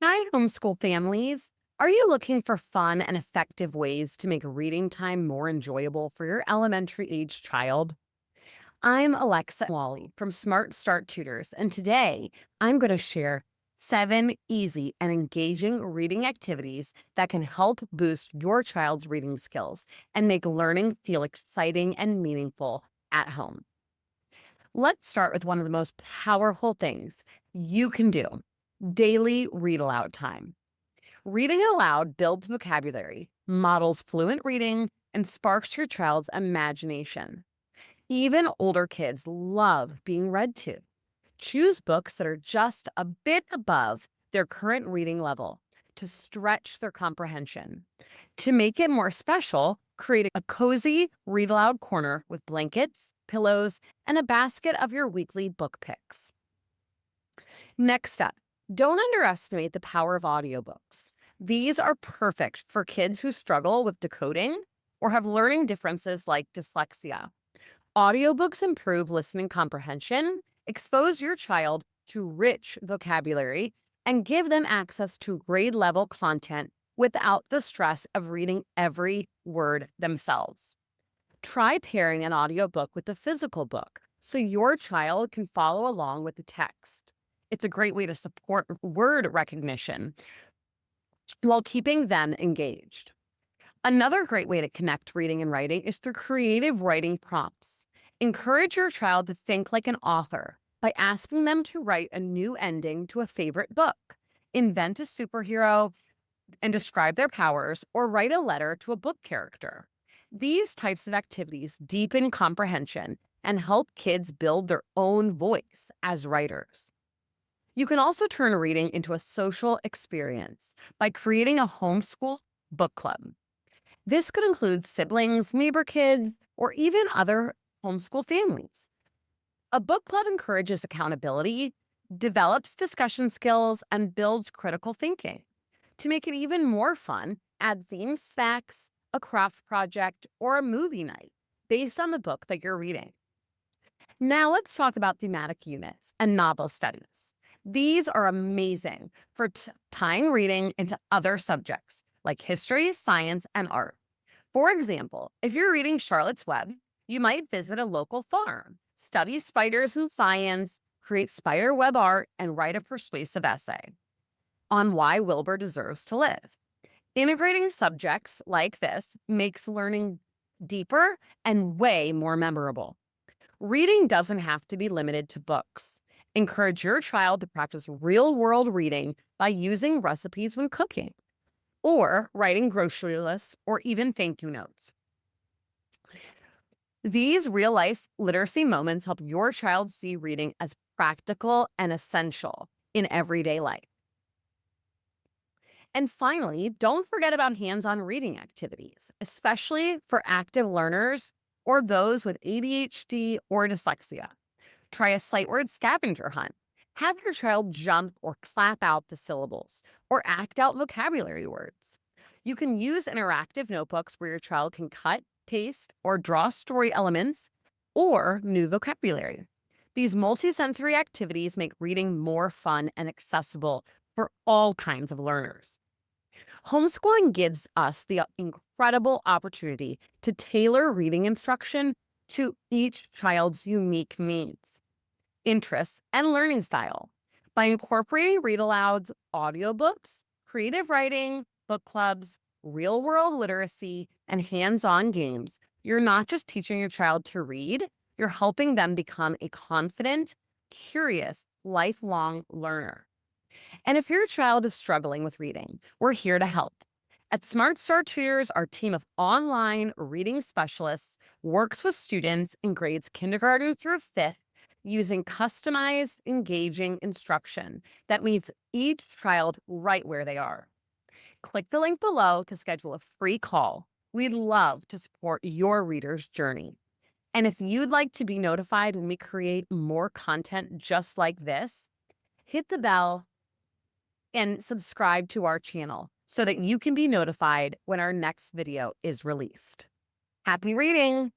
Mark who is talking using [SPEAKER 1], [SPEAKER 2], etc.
[SPEAKER 1] Hi, homeschool families. Are you looking for fun and effective ways to make reading time more enjoyable for your elementary age child? I'm Alexa Wally from Smart Start Tutors, and today I'm going to share 7 easy and engaging reading activities that can help boost your child's reading skills and make learning feel exciting and meaningful at home. Let's start with one of the most powerful things you can do: daily read aloud time. Reading aloud builds vocabulary, models fluent reading, and sparks your child's imagination. Even older kids love being read to. Choose books that are just a bit above their current reading level to stretch their comprehension. To make it more special, create a cozy read aloud corner with blankets, pillows, and a basket of your weekly book picks. Next up, don't underestimate the power of audiobooks. These are perfect for kids who struggle with decoding or have learning differences like dyslexia. Audiobooks improve listening comprehension, expose your child to rich vocabulary, and give them access to grade level content without the stress of reading every word themselves. Try pairing an audiobook with a physical book so your child can follow along with the text. It's a great way to support word recognition while keeping them engaged. Another great way to connect reading and writing is through creative writing prompts. Encourage your child to think like an author by asking them to write a new ending to a favorite book, invent a superhero and describe their powers, or write a letter to a book character. These types of activities deepen comprehension and help kids build their own voice as writers. You can also turn reading into a social experience by creating a homeschool book club. This could include siblings, neighbor kids, or even other homeschool families. A book club encourages accountability, develops discussion skills, and builds critical thinking. To make it even more fun, add themed snacks, a craft project, or a movie night based on the book that you're reading. Now let's talk about thematic units and novel studies. These are amazing for tying reading into other subjects like history, science, and art. For example, if you're reading Charlotte's Web, you might visit a local farm, study spiders and science, create spider web art, and write a persuasive essay on why Wilbur deserves to live. Integrating subjects like this makes learning deeper and way more memorable. Reading doesn't have to be limited to books. Encourage your child to practice real world reading by using recipes when cooking, or writing grocery lists, or even thank you notes. These real life literacy moments help your child see reading as practical and essential in everyday life. And finally, don't forget about hands on reading activities, especially for active learners or those with ADHD or dyslexia. Try a sight word scavenger hunt. Have your child jump or clap out the syllables or act out vocabulary words. You can use interactive notebooks where your child can cut, paste, or draw story elements or new vocabulary. These multisensory activities make reading more fun and accessible for all kinds of learners. Homeschooling gives us the incredible opportunity to tailor reading instruction to each child's unique needs, interests, and learning style. By incorporating read alouds, audiobooks, creative writing, book clubs, real world literacy, and hands on games, you're not just teaching your child to read, you're helping them become a confident, curious, lifelong learner. And if your child is struggling with reading, we're here to help. At Smart Start Tutors, our team of online reading specialists works with students in grades kindergarten through fifth using customized, engaging instruction that meets each child right where they are. Click the link below to schedule a free call. We'd love to support your reader's journey. And if you'd like to be notified when we create more content just like this, hit the bell and subscribe to our channel so that you can be notified when our next video is released. Happy reading!